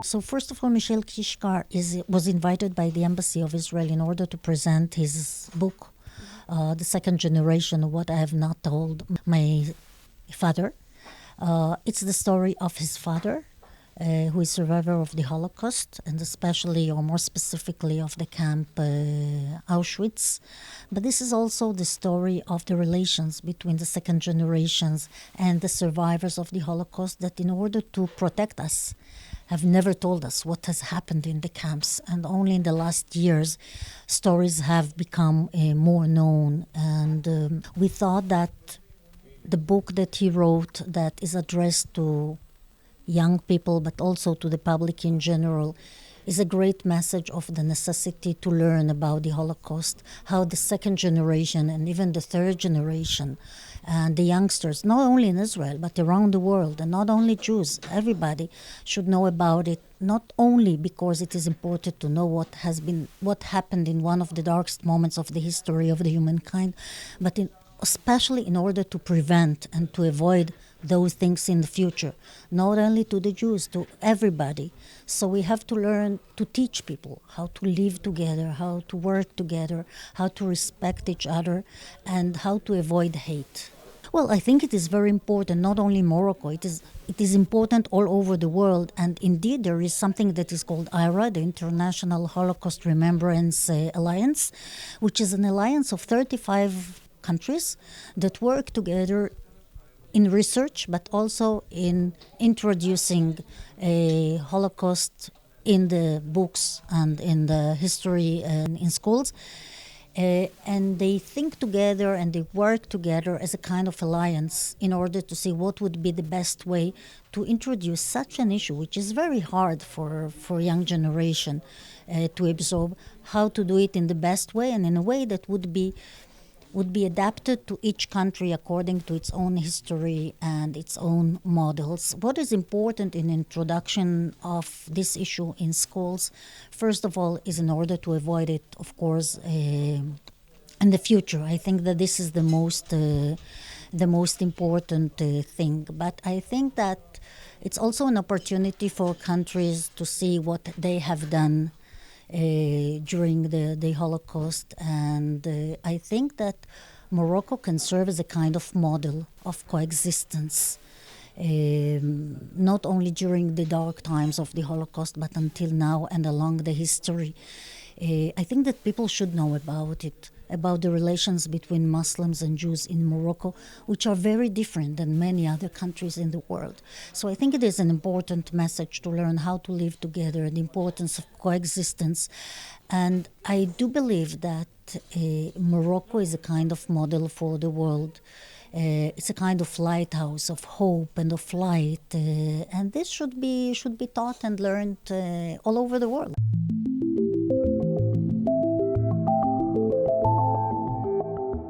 So first of all, Michel Kishkar was invited by the Embassy of Israel in order to present his book, The Second Generation of What I Have Not Told My Father. It's the story of his father, who is survivor of the Holocaust, and especially, or more specifically, of the camp Auschwitz. But this is also the story of the relations between the second generations and the survivors of the Holocaust that, in order to protect us, have never told us what has happened in the camps. And only in the last years, stories have become more known. And we thought that the book that he wrote, that is addressed to young people, but also to the public in general, is a great message of the necessity to learn about the Holocaust, how the second generation and even the third generation and the youngsters, not only in Israel, but around the world, and not only Jews, everybody should know about it, not only because it is important to know what happened in one of the darkest moments of the history of the humankind, but especially in order to prevent and to avoid those things in the future, not only to the Jews, to everybody. So we have to learn to teach people how to live together, how to work together, how to respect each other, and how to avoid hate. Well, I think it is very important, not only in Morocco, it is important all over the world. And indeed, there is something that is called IRA, the International Holocaust Remembrance Alliance, which is an alliance of 35 countries that work together in research, but also in introducing a Holocaust in the books and in the history and in schools. And they think together and they work together as a kind of alliance in order to see what would be the best way to introduce such an issue, which is very hard for young generation to absorb, how to do it in the best way and in a way that would be adapted to each country according to its own history and its own models. What is important in introduction of this issue in schools, first of all, is in order to avoid it, of course, in the future. I think that this is the most important thing. But I think that it's also an opportunity for countries to see what they have done during the Holocaust, and I think that Morocco can serve as a kind of model of coexistence, not only during the dark times of the Holocaust, but until now and along the history. I think that people should know about it, about the relations between Muslims and Jews in Morocco, which are very different than many other countries in the world. So I think it is an important message to learn how to live together, the importance of coexistence. And I do believe that Morocco is a kind of model for the world. It's a kind of lighthouse of hope and of light, and this should be taught and learned all over the world.